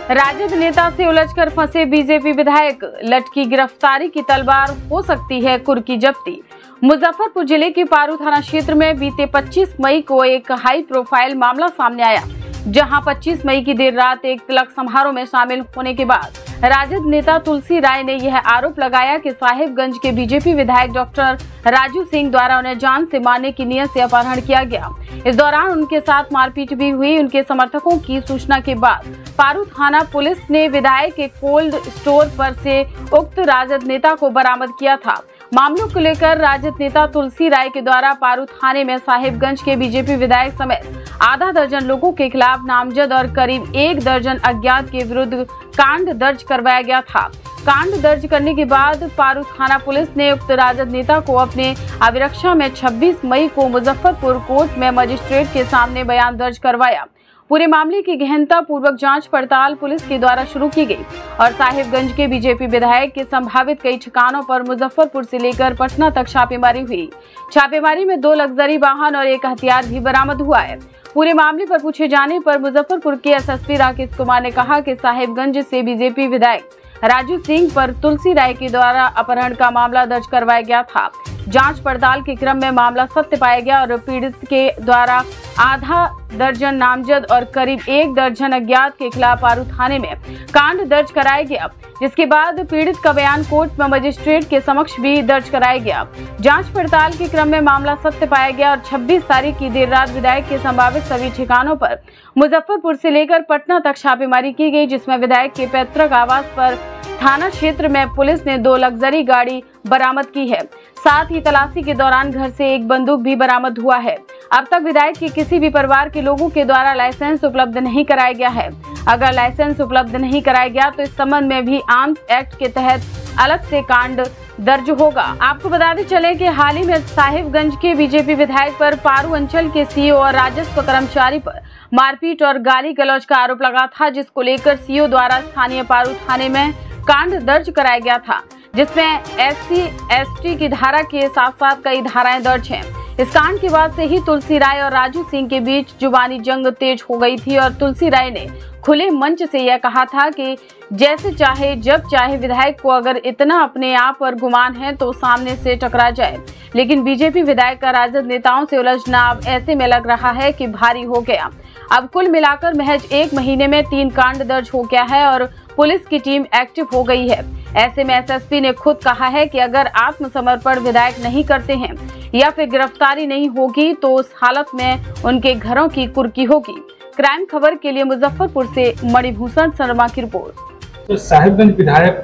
राजद नेता से उलझकर फंसे बीजेपी विधायक, लटकी गिरफ्तारी की तलवार, हो सकती है कुर्की जब्ती। मुजफ्फरपुर जिले के पारू थाना क्षेत्र में बीते 25 मई को एक हाई प्रोफाइल मामला सामने आया, जहां 25 मई की देर रात एक तिलक समारोह में शामिल होने के बाद राजद नेता तुलसी राय ने यह आरोप लगाया कि साहिबगंज के बीजेपी विधायक डॉक्टर राजू सिंह द्वारा उन्हें जान से मारने की नियत से अपहरण किया गया। इस दौरान उनके साथ मारपीट भी हुई। उनके समर्थकों की सूचना के बाद पारू थाना पुलिस ने विधायक के कोल्ड स्टोर पर से उक्त राजद नेता को बरामद किया था। मामलों को लेकर राजद नेता तुलसी राय के द्वारा पारू थाने में साहिबगंज के बीजेपी विधायक समेत आधा दर्जन लोगों के खिलाफ नामजद और करीब 1 दर्जन अज्ञात के विरुद्ध कांड दर्ज करवाया गया था। कांड दर्ज करने के बाद पारू थाना पुलिस ने उक्त राजद नेता को अपने अभिरक्षा में 26 मई को मुजफ्फरपुर कोर्ट में मजिस्ट्रेट के सामने बयान दर्ज करवाया। पूरे मामले की गहनता पूर्वक जांच पड़ताल पुलिस के द्वारा शुरू की गई और साहिबगंज के बीजेपी विधायक के संभावित कई ठिकानों पर मुजफ्फरपुर से लेकर पटना तक छापेमारी हुई। छापेमारी में 2 लग्जरी वाहन और एक हथियार भी बरामद हुआ है। पूरे मामले पर पूछे जाने पर मुजफ्फरपुर के एसएसपी राकेश कुमार ने कहा कि साहिबगंज से बीजेपी विधायक राजू सिंह पर तुलसी राय के द्वारा अपहरण का मामला दर्ज करवाया गया था। जांच पड़ताल के क्रम में मामला सत्य पाया गया और पीड़ित के द्वारा आधा दर्जन नामजद और करीब 1 दर्जन अज्ञात के खिलाफ पारू थाने में कांड दर्ज कराया गया, जिसके बाद पीड़ित का बयान कोर्ट में मजिस्ट्रेट के समक्ष भी दर्ज कराया गया। जांच पड़ताल के क्रम में मामला सत्य पाया गया और 26 तारीख की देर रात विधायक के संभावित सभी ठिकानों पर मुजफ्फरपुर से लेकर पटना तक छापेमारी की गई, जिसमें विधायक के पैतृक आवास पर थाना क्षेत्र में पुलिस ने 2 लग्जरी गाड़ी बरामद की है। साथ ही तलाशी के दौरान घर से एक बंदूक भी बरामद हुआ है। अब तक विधायक के किसी भी परिवार के लोगों के द्वारा लाइसेंस उपलब्ध नहीं कराया गया है। अगर लाइसेंस उपलब्ध नहीं कराया गया तो इस संबंध में भी आर्म्स एक्ट के तहत अलग से कांड दर्ज होगा। आपको बताते चले कि हाल ही में साहिबगंज के बीजेपी विधायक पर पारू अंचल के सीओ और राजस्व कर्मचारी पर मारपीट और गाली गलौज का आरोप लगा था, जिसको लेकर सीओ द्वारा स्थानीय पारू थाने में कांड दर्ज कराया गया था, जिसमें SC/ST की धारा के साथ साथ कई धाराएं दर्ज हैं। इस कांड के बाद से ही तुलसी राय और राजू सिंह के बीच जुबानी जंग तेज हो गई थी और तुलसी राय ने खुले मंच से यह कहा था कि जैसे चाहे जब चाहे विधायक को अगर इतना अपने आप पर गुमान है तो सामने से टकरा जाए। लेकिन बीजेपी विधायक का राजद नेताओं से उलझना अब ऐसे में लग रहा है कि भारी हो गया। अब कुल मिलाकर महज 1 महीने में 3 कांड दर्ज हो गया है और पुलिस की टीम एक्टिव हो गई है। ऐसे में एसएसपी ने खुद कहा है कि अगर आत्मसमर्पण विधायक नहीं करते हैं या फिर गिरफ्तारी नहीं होगी तो उस हालत में उनके घरों की कुर्की होगी। क्राइम खबर के लिए मुजफ्फरपुर से मणिभूषण शर्मा की रिपोर्ट। तो साहिबगंज विधायक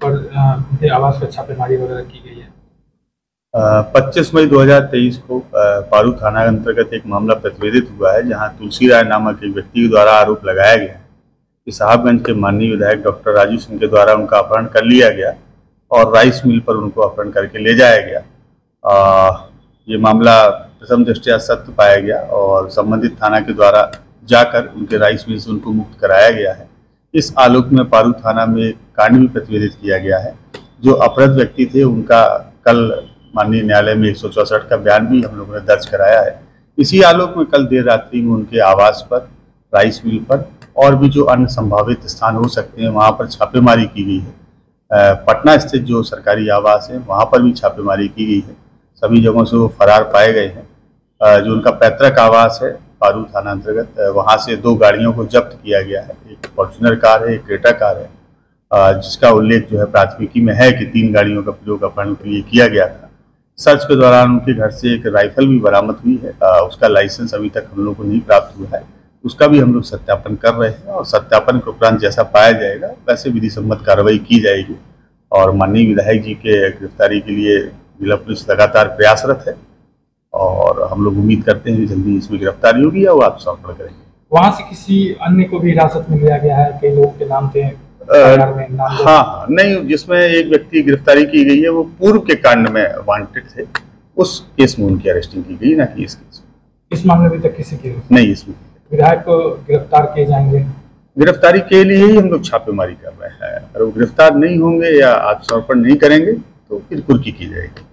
पर उनके आवास पर छापेमारी वगैरह की गई है। 25 मई 2023 को पारू थाना अंतर्गत एक मामला प्रतिवेदित हुआ है, जहां तुलसी राय नामक एक व्यक्ति के द्वारा आरोप लगाया गया है कि साहिबगंज के माननीय विधायक डॉक्टर राजू सिंह के द्वारा उनका अपहरण कर लिया गया और राइस मिल पर उनको अपहरण करके ले जाया गया। ये मामला प्रथम दृष्टया सत्य पाया गया और संबंधित थाना के द्वारा जाकर उनके राइस मिल से उनको मुक्त कराया गया है। इस आलोक में पारू थाना में कांड भी प्रतिवेदित किया गया है। जो अपराध व्यक्ति थे उनका कल माननीय न्यायालय में 164 का बयान भी हम लोगों ने दर्ज कराया है। इसी आलोक में कल देर रात्रि में उनके आवास पर, राइस मिल पर और भी जो अन्य संभावित स्थान हो सकते हैं वहाँ पर छापेमारी की गई है। पटना स्थित जो सरकारी आवास है वहाँ पर भी छापेमारी की गई है। सभी जगहों से वो फरार पाए गए हैं। जो उनका पैतृक आवास है पारू थाना अंतर्गत, वहाँ से 2 गाड़ियों को जब्त किया गया है। एक फॉर्च्यूनर कार है, एक क्रेटा कार है, जिसका उल्लेख जो है प्राथमिकी में है कि 3 गाड़ियों का प्रयोग अपहरण के लिए किया गया था। सर्च के दौरान उनके घर से एक राइफल भी बरामद हुई है। उसका लाइसेंस अभी तक हम लोग को नहीं प्राप्त हुआ है, उसका भी हम लोग सत्यापन कर रहे हैं और सत्यापन के उपरांत जैसा पाया जाएगा वैसे विधि सम्मत कार्रवाई की जाएगी। और माननीय विधायक जी के गिरफ्तारी के लिए जिला पुलिस लगातार प्रयासरत है और हम लोग उम्मीद करते हैं कि जल्दी इसमें गिरफ्तारी होगी या वो आत्मसमर्पण करेंगे। वहाँ से किसी अन्य को भी हिरासत में लिया गया है, कई लोगों के नाम थे हाँ, नहीं, जिसमें एक व्यक्ति गिरफ्तारी की गई है वो पूर्व के कांड में वांटेड थे, उस केस में उनकी अरेस्टिंग की गई, ना कि इस केस में। इस मामले में तक किसी की नहीं, इसमें विधायक को गिरफ्तार किए जाएंगे। गिरफ्तारी के लिए ही हम लोग छापेमारी कर रहे हैं। अगर वो गिरफ्तार नहीं होंगे या आत्मसमर्पण नहीं करेंगे तो फिर कुर्की की जाएगी।